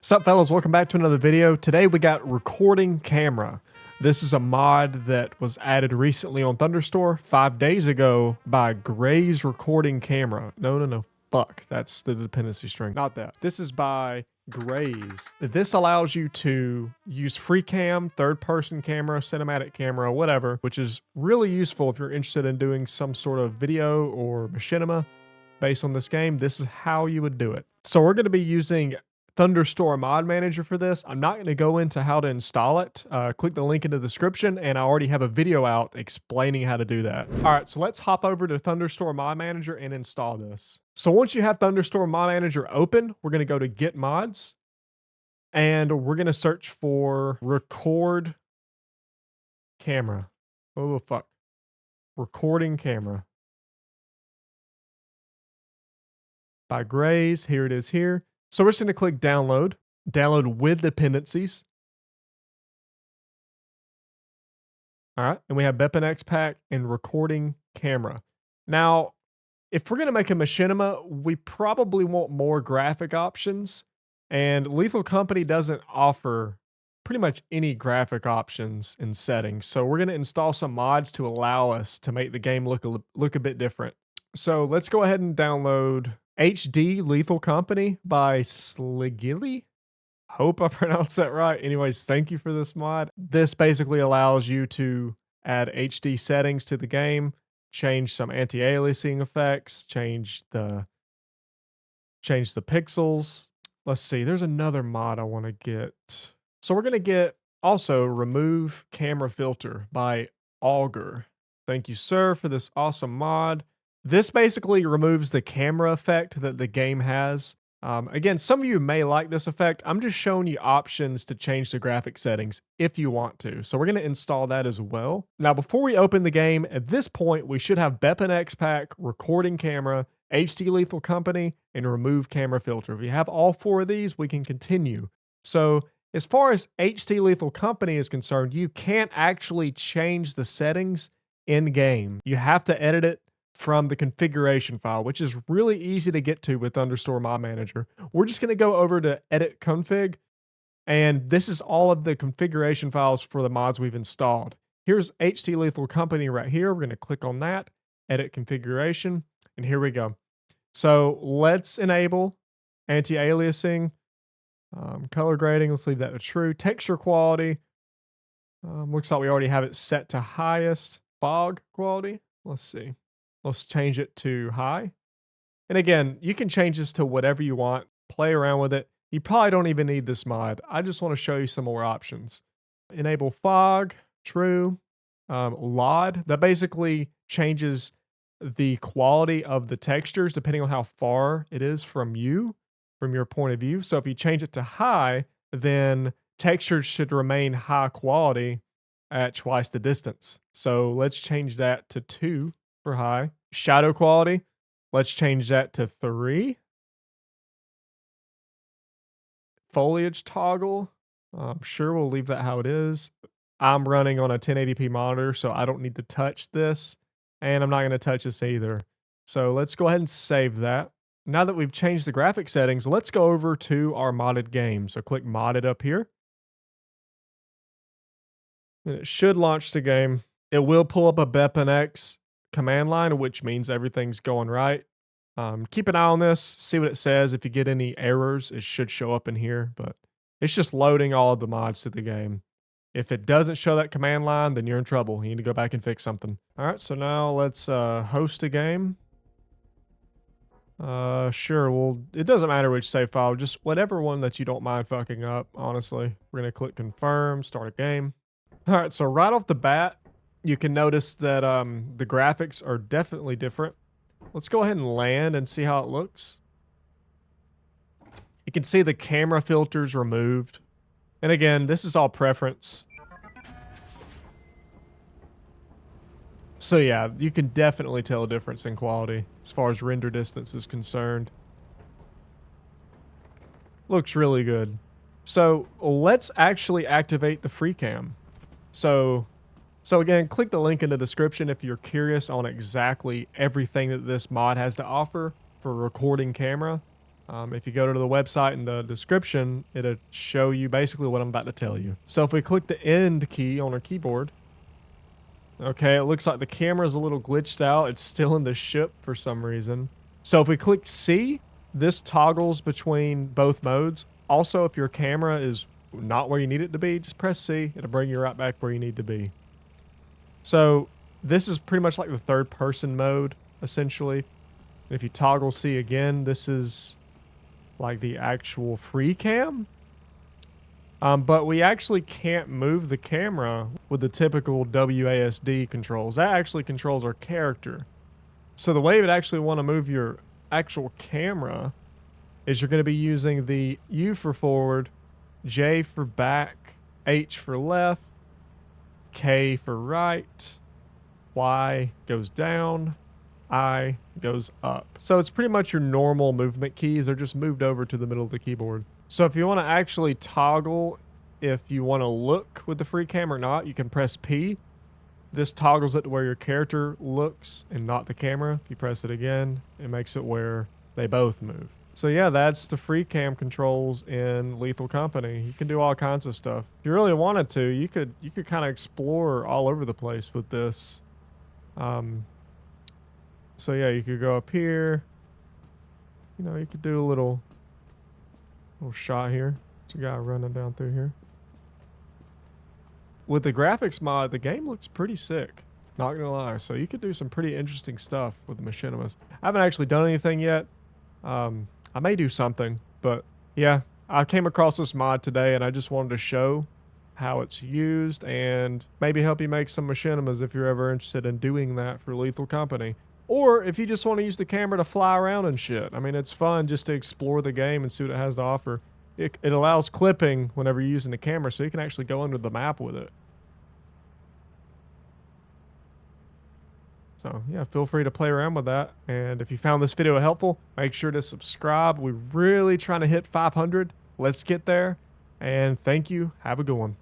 Sup fellas, welcome back to another video. Today we got Recording Camera. This is a mod that was added recently on Thunderstore 5 days ago by Gray's Recording Camera. No, fuck, that's the dependency string, not that. This is by Gray's. This allows you to use free cam, third person camera, cinematic camera, whatever, which is really useful if you're interested in doing some sort of video or machinima based on this game. This is how you would do it. So we're going to be using Thunderstore mod manager for this. I'm not going to go into how to install it. Click the link in the description, and I already have a video out explaining how to do that. All right, so let's hop over to Thunderstore mod manager and install this. So once you have Thunderstore mod manager open, we're going to go to Get Mods, and we're going to search for Record Camera. Oh fuck, Recording Camera by Gray's. Here it is here. So we're just going to click download with dependencies. All right, and we have BepInEx Pack and Recording Camera. Now, if we're going to make a machinima, we probably want more graphic options, and LethalCompany doesn't offer pretty much any graphic options in settings. So we're going to install some mods to allow us to make the game look a bit different. So let's go ahead and download HDLethalCompany by Sligilly. Hope I pronounced that right. Anyways, thank you for this mod. This basically allows you to add HD settings to the game, change some anti-aliasing effects, change the pixels. Let's see, there's another mod I want to get. So we're going to get also RemoveCameraFilter by Augur. Thank you, sir, for this awesome mod. This basically removes the camera effect that the game has. Again, some of you may like this effect. I'm just showing you options to change the graphic settings if you want to. So we're going to install that as well. Now, before we open the game, at this point, we should have BepInEx Pack, Recording Camera, HDLethalCompany, and RemoveCameraFilter. If you have all four of these, we can continue. So as far as HDLethalCompany is concerned, you can't actually change the settings in-game. You have to edit it from the configuration file, which is really easy to get to with Thunderstore Mod Manager. We're just going to go over to Edit Config, and this is all of the configuration files for the mods we've installed. Here's HDLethalCompany right here. We're going to click on that, Edit Configuration, and here we go. So let's enable anti-aliasing, color grading. Let's leave that to true. Texture quality. Looks like we already have it set to highest. Fog quality. Let's see. Let's change it to high. And again, you can change this to whatever you want. Play around with it. You probably don't even need this mod. I just want to show you some more options. Enable fog, true. LOD, that basically changes the quality of the textures depending on how far it is from you, from your point of view. So if you change it to high, then textures should remain high quality at twice the distance. So let's change that to 2. For high. Shadow quality, let's change that to 3. Foliage toggle, I'm sure we'll leave that how it is. I'm running on a 1080p monitor, so I don't need to touch this, and I'm not going to touch this either. So let's go ahead and save that. Now that we've changed the graphic settings, let's go over to our modded game. So click modded up here, and it should launch the game. It will pull up a BepInEx command line, which means everything's going right. Keep an eye on this, see what it says. If you get any errors, it should show up in here, but it's just loading all of the mods to the game. If it doesn't show that command line, then you're in trouble. You need to go back and fix something. All right, so now let's host a game. Sure, well, it doesn't matter which save file, just whatever one that you don't mind fucking up, honestly. We're gonna click confirm, start a game. All right, so right off the bat, you can notice that the graphics are definitely different. Let's go ahead and land and see how it looks. You can see the camera filters removed. And again, this is all preference. So yeah, you can definitely tell a difference in quality as far as render distance is concerned. Looks really good. So let's actually activate the free cam. So again, click the link in the description if you're curious on exactly everything that this mod has to offer for Recording Camera. If you go to the website in the description, it'll show you basically what I'm about to tell you. So if we click the end key on our keyboard, okay, it looks like the camera's a little glitched out. It's still in the ship for some reason. So if we click C, this toggles between both modes. Also, if your camera is not where you need it to be, just press C. It'll bring you right back where you need to be. So this is pretty much like the third person mode, essentially. If you toggle C again, this is like the actual free cam. But we actually can't move the camera with the typical WASD controls. That actually controls our character. So the way you would actually want to move your actual camera is you're going to be using the U for forward, J for back, H for left, K for right, Y goes down, I goes up. So it's pretty much your normal movement keys. They're just moved over to the middle of the keyboard. So if you want to actually toggle if you want to look with the free cam or not, you can press P. This toggles it to where your character looks and not the camera. If you press it again, it makes it where they both move. So yeah, that's the free cam controls in Lethal Company. You can do all kinds of stuff. If you really wanted to, you could kind of explore all over the place with this. So yeah, you could go up here. You know, you could do a little shot here. There's a guy running down through here. With the graphics mod, the game looks pretty sick. Not gonna lie. So you could do some pretty interesting stuff with the Machinimas. I haven't actually done anything yet. I may do something, but yeah, I came across this mod today and I just wanted to show how it's used and maybe help you make some Machinimas if you're ever interested in doing that for Lethal Company. Or if you just want to use the camera to fly around and shit. I mean, it's fun just to explore the game and see what it has to offer. It allows clipping whenever you're using the camera, so you can actually go under the map with it. So yeah, feel free to play around with that. And if you found this video helpful, make sure to subscribe. We're really trying to hit 500. Let's get there. And thank you. Have a good one.